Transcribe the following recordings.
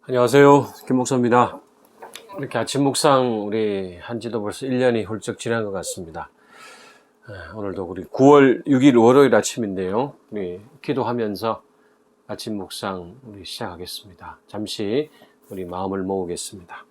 안녕하세요. 김 목사입니다. 이렇게 아침 묵상 우리 한지도 벌써 1년이 훌쩍 지난 것 같습니다. 오늘도 우리 9월 6일 월요일 아침인데요. 우리 기도하면서 아침 묵상 우리 시작하겠습니다. 잠시 우리 마음을 모으겠습니다.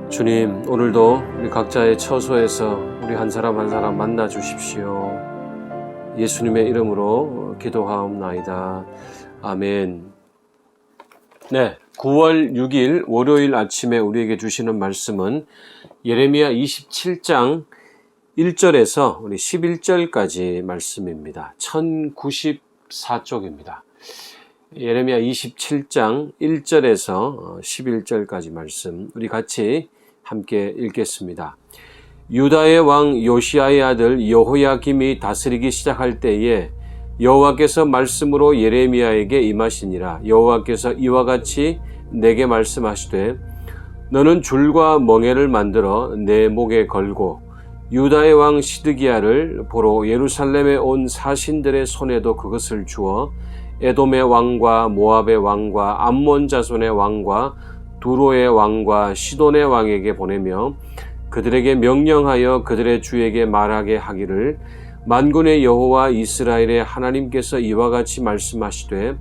주님, 오늘도 우리 각자의 처소에서 우리 한 사람 한 사람 만나 주십시오. 예수님의 이름으로 기도하옵나이다. 아멘. 네, 9월 6일 월요일 아침에 우리에게 주시는 말씀은 예레미야 27장 1절에서 우리 11절까지 말씀입니다. 1094쪽입니다. 예레미야 27장 1절에서 11절까지 말씀 우리 같이 함께 읽겠습니다. 유다의 왕 요시야의 아들 여호야김이 다스리기 시작할 때에 여호와께서 말씀으로 예레미야에게 임하시니라. 여호와께서 이와 같이 내게 말씀하시되 너는 줄과 멍에를 만들어 내 목에 걸고 유다의 왕 시드기야를 보러 예루살렘에 온 사신들의 손에도 그것을 주어 에돔의 왕과 모압의 왕과 암몬 자손의 왕과 두로의 왕과 시돈의 왕에게 보내며 그들에게 명령하여 그들의 주에게 말하게 하기를 만군의 여호와 이스라엘의 하나님께서 이와 같이 말씀하시되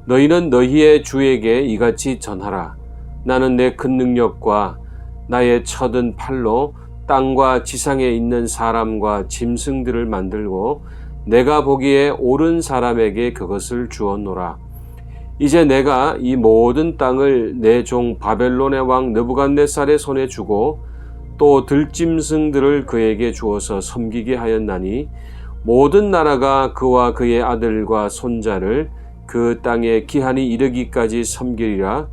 너희는 너희의 주에게 이같이 전하라. 나는 내 큰 능력과 나의 쳐든 팔로 땅과 지상에 있는 사람과 짐승들을 만들고 내가 보기에 옳은 사람에게 그것을 주었노라. 이제 내가 이 모든 땅을 내 종 바벨론의 왕 느부갓네살의 손에 주고 또 들짐승들을 그에게 주어서 섬기게 하였나니 모든 나라가 그와 그의 아들과 손자를 그 땅에 기한이 이르기까지 섬기리라.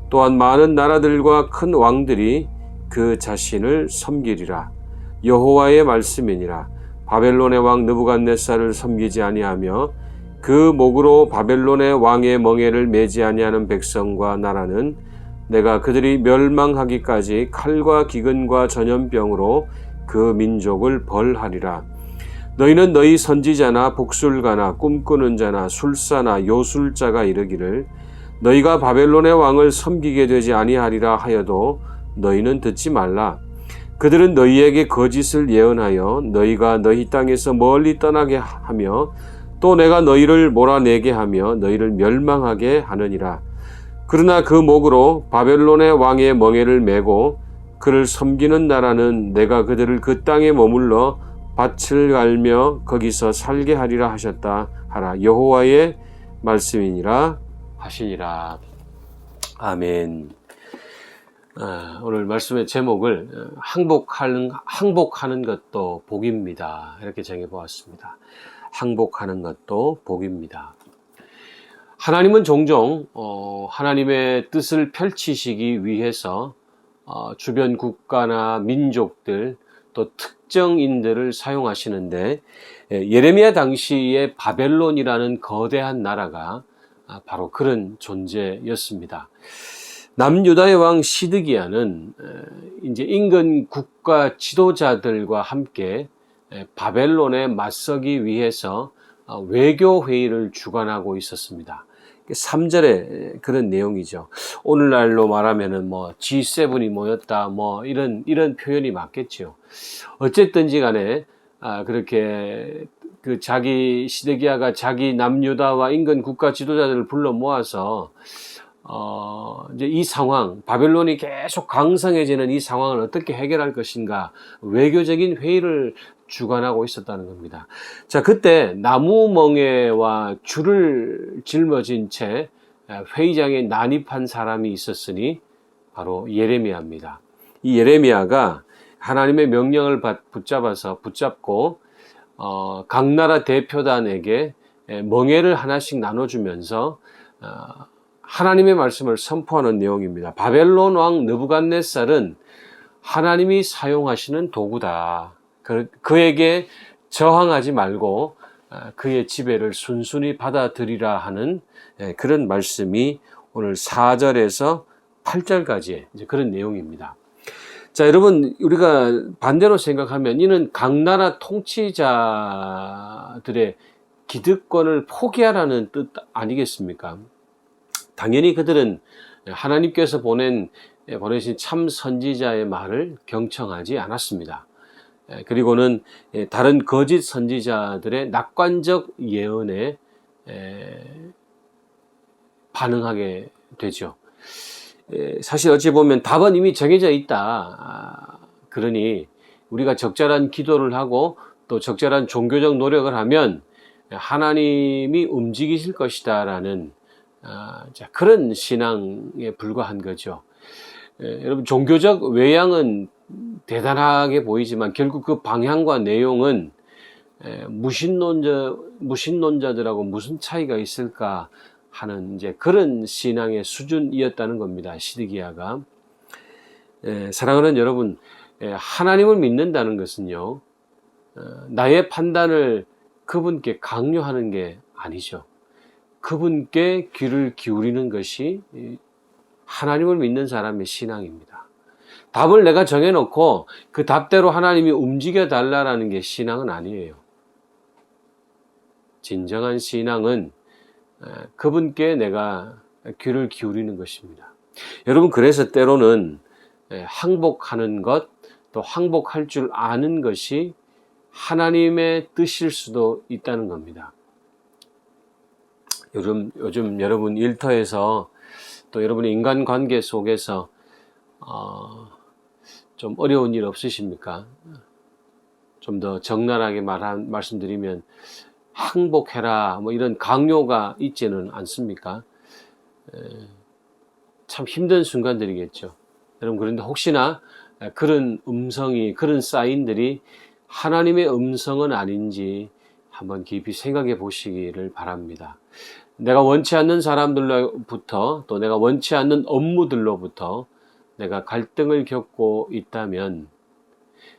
또한 많은 나라들과 큰 왕들이 그 자신을 섬기리라. 여호와의 말씀이니라. 바벨론의 왕 느부갓네살을 섬기지 아니하며 그 목으로 바벨론의 왕의 멍에를 매지 아니하는 백성과 나라는 내가 그들이 멸망하기까지 칼과 기근과 전염병으로 그 민족을 벌하리라. 너희는 너희 선지자나 복술가나 꿈꾸는 자나 술사나 요술자가 이르기를 너희가 바벨론의 왕을 섬기게 되지 아니하리라 하여도 너희는 듣지 말라. 그들은 너희에게 거짓을 예언하여 너희가 너희 땅에서 멀리 떠나게 하며 또 내가 너희를 몰아내게 하며 너희를 멸망하게 하느니라. 그러나 그 목으로 바벨론의 왕의 멍에를 메고 그를 섬기는 나라는 내가 그들을 그 땅에 머물러 밭을 갈며 거기서 살게 하리라 하셨다 하라. 여호와의 말씀이니라 하시니라. 아멘. 오늘 말씀의 제목을 항복하는 것도 복입니다. 이렇게 정해보았습니다. 항복하는 것도 복입니다. 하나님은 종종 하나님의 뜻을 펼치시기 위해서 주변 국가나 민족들 또 특정인들을 사용하시는데 예레미야 당시에 바벨론이라는 거대한 나라가 바로 그런 존재였습니다. 남유다의 왕 시드기야는 이제 인근 국가 지도자들과 함께 바벨론에 맞서기 위해서 외교 회의를 주관하고 있었습니다. 3절에 그런 내용이죠. 오늘날로 말하면은 G7이 모였다 이런 표현이 맞겠죠. 어쨌든지 간에 그렇게 자기 시드기야가 자기 남유다와 인근 국가 지도자들을 불러 모아서 이제 이 상황, 바벨론이 계속 강성해지는 이 상황을 어떻게 해결할 것인가 외교적인 회의를 주관하고 있었다는 겁니다. 자, 그때 나무 멍에와 줄을 짊어진 채 회의장에 난입한 사람이 있었으니 바로 예레미야입니다. 이 예레미야가 하나님의 명령을 붙잡고 각 나라 대표단에게 멍에를 하나씩 나눠주면서 하나님의 말씀을 선포하는 내용입니다. 바벨론 왕 느부갓네살은 하나님이 사용하시는 도구다. 그에게 저항하지 말고 그의 지배를 순순히 받아들이라 하는 그런 말씀이 오늘 4절에서 8절까지의 그런 내용입니다. 자, 여러분, 우리가 반대로 생각하면 이는 각 나라 통치자들의 기득권을 포기하라는 뜻 아니겠습니까? 당연히 그들은 하나님께서 보내신 참 선지자의 말을 경청하지 않았습니다. 그리고는 다른 거짓 선지자들의 낙관적 예언에 반응하게 되죠. 사실 어찌 보면 답은 이미 정해져 있다. 그러니 우리가 적절한 기도를 하고 또 적절한 종교적 노력을 하면 하나님이 움직이실 것이다 라는 그런 신앙에 불과한 거죠. 여러분, 종교적 외양은 대단하게 보이지만 결국 그 방향과 내용은 무신론자들하고 무슨 차이가 있을까 하는 그런 신앙의 수준이었다는 겁니다. 시드기야가. 사랑하는 여러분, 하나님을 믿는다는 것은요, 나의 판단을 그분께 강요하는 게 아니죠. 그분께 귀를 기울이는 것이 하나님을 믿는 사람의 신앙입니다. 답을 내가 정해놓고 그 답대로 하나님이 움직여 달라라는 게 신앙은 아니에요. 진정한 신앙은 그분께 내가 귀를 기울이는 것입니다. 여러분, 그래서 때로는 항복하는 것, 또 항복할 줄 아는 것이 하나님의 뜻일 수도 있다는 겁니다. 요즘 여러분 일터에서 또 여러분의 인간관계 속에서 좀 어려운 일 없으십니까? 좀 더 적나라하게 말씀드리면 항복해라 이런 강요가 있지는 않습니까? 참 힘든 순간들이겠죠. 여러분, 그런데 혹시나 그런 그런 사인들이 하나님의 음성은 아닌지 한번 깊이 생각해 보시기를 바랍니다. 내가 원치 않는 사람들로부터 또 내가 원치 않는 업무들로부터 내가 갈등을 겪고 있다면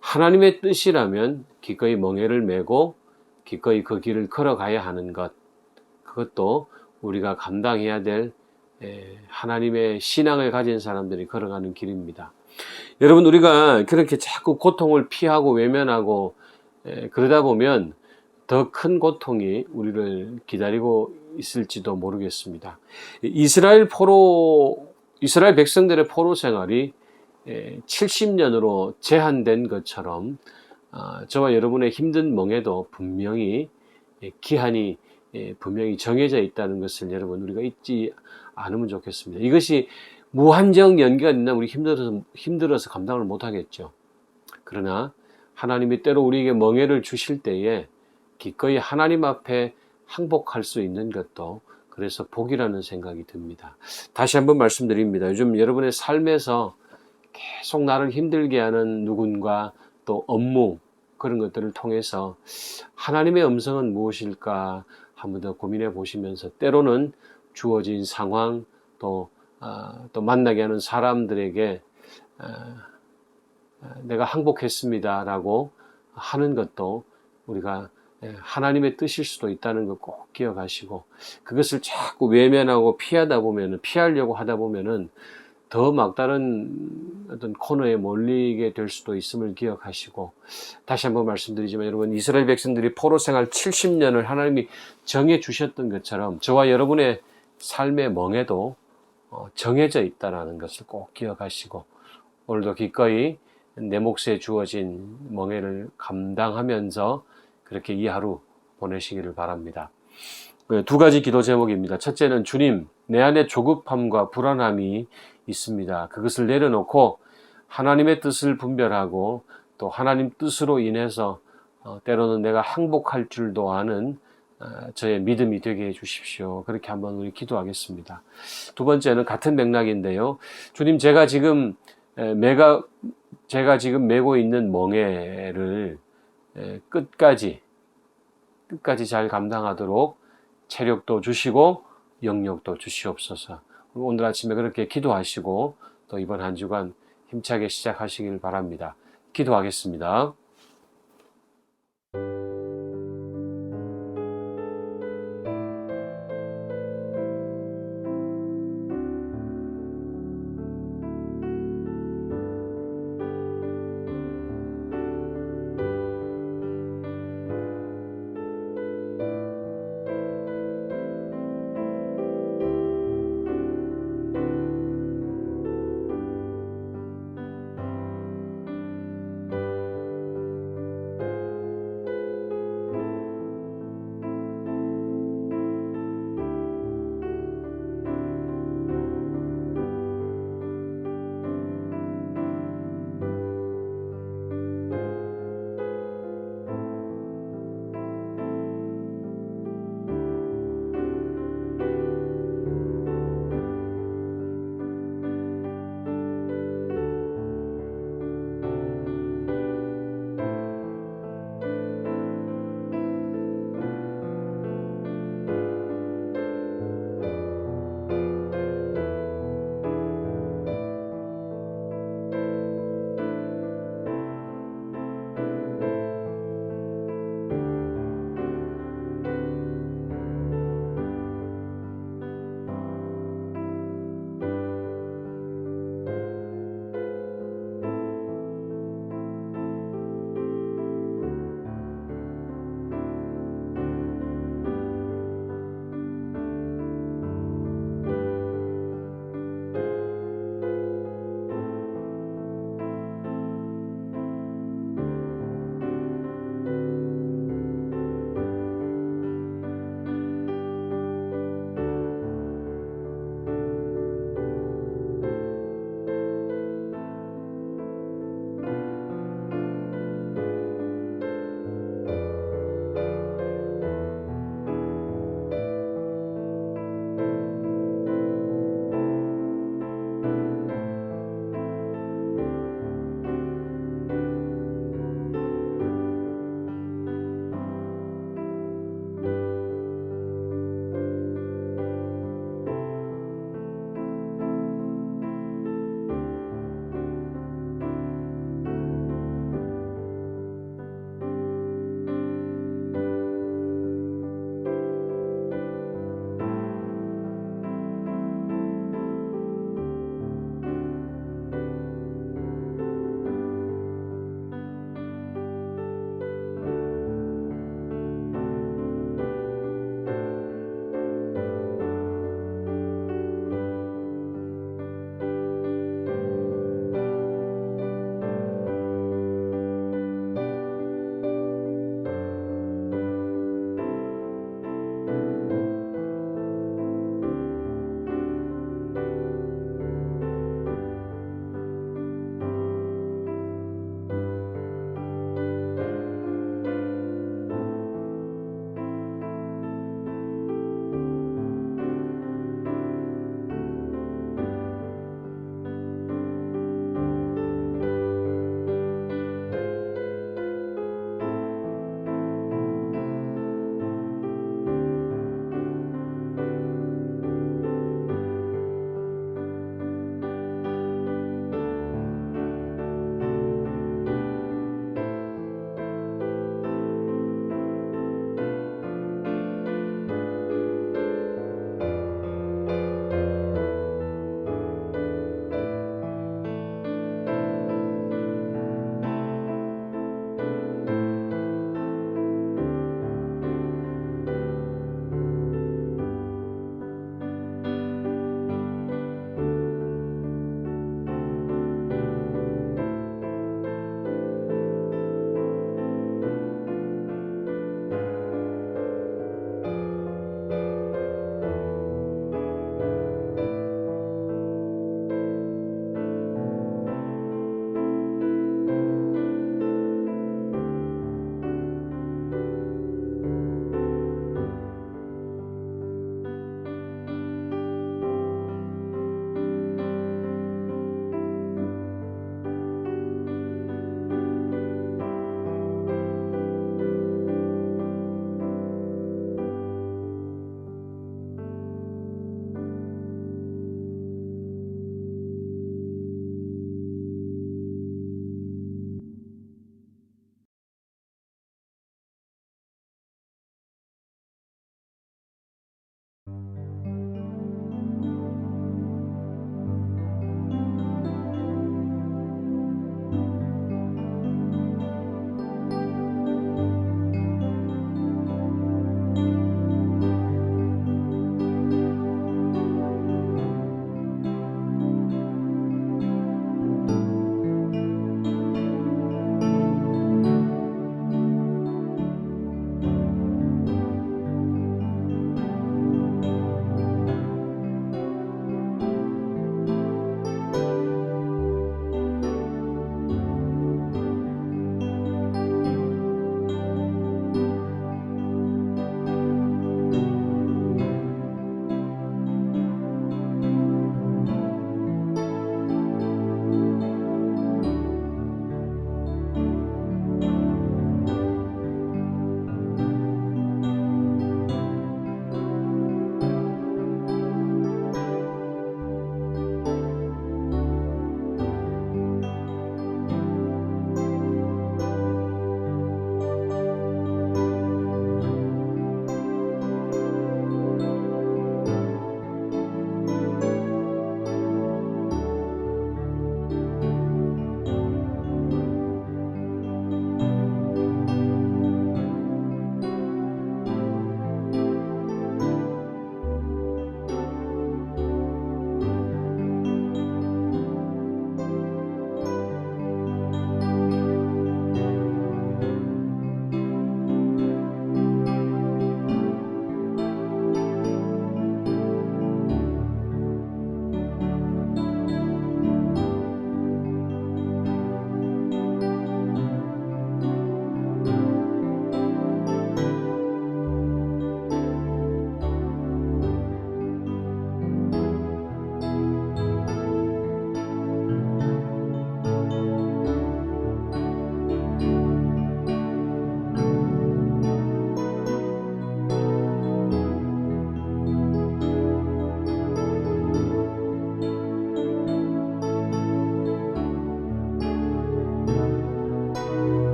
하나님의 뜻이라면 기꺼이 멍에를 메고 기꺼이 그 길을 걸어가야 하는 것, 그것도 우리가 감당해야 될 하나님의 신앙을 가진 사람들이 걸어가는 길입니다. 여러분, 우리가 그렇게 자꾸 고통을 피하고 외면하고 그러다 보면 더 큰 고통이 우리를 기다리고 있을지도 모르겠습니다. 이스라엘 백성들의 포로 생활이 70년으로 제한된 것처럼 저와 여러분의 힘든 멍에도 분명히 기한이 분명히 정해져 있다는 것을 여러분, 우리가 잊지 않으면 좋겠습니다. 이것이 무한정 연기가 된다면 우리 힘들어서 감당을 못하겠죠. 그러나 하나님이 때로 우리에게 멍에를 주실 때에 기꺼이 하나님 앞에 항복할 수 있는 것도 그래서 복이라는 생각이 듭니다. 다시 한번 말씀드립니다. 요즘 여러분의 삶에서 계속 나를 힘들게 하는 누군가 또 업무 그런 것들을 통해서 하나님의 음성은 무엇일까 한번 더 고민해 보시면서 때로는 주어진 상황 또 만나게 하는 사람들에게 내가 항복했습니다라고 하는 것도 우리가 하나님의 뜻일 수도 있다는 것 꼭 기억하시고, 그것을 자꾸 외면하고 피하려고 하다 보면은 더 막다른 어떤 코너에 몰리게 될 수도 있음을 기억하시고, 다시 한번 말씀드리지만 여러분, 이스라엘 백성들이 포로 생활 70년을 하나님이 정해 주셨던 것처럼 저와 여러분의 삶의 멍에도 정해져 있다는 것을 꼭 기억하시고, 오늘도 기꺼이 내 몫에 주어진 멍에를 감당하면서 그렇게 이 하루 보내시기를 바랍니다. 두 가지 기도 제목입니다. 첫째는 주님, 내 안에 조급함과 불안함이 있습니다. 그것을 내려놓고 하나님의 뜻을 분별하고 또 하나님 뜻으로 인해서 때로는 내가 항복할 줄도 아는 저의 믿음이 되게 해주십시오. 그렇게 한번 우리 기도하겠습니다. 두 번째는 같은 맥락인데요. 주님, 제가 지금 메고 있는 멍에를 끝까지 잘 감당하도록 체력도 주시고 영역도 주시옵소서. 오늘 아침에 그렇게 기도하시고 또 이번 한 주간 힘차게 시작하시길 바랍니다. 기도하겠습니다.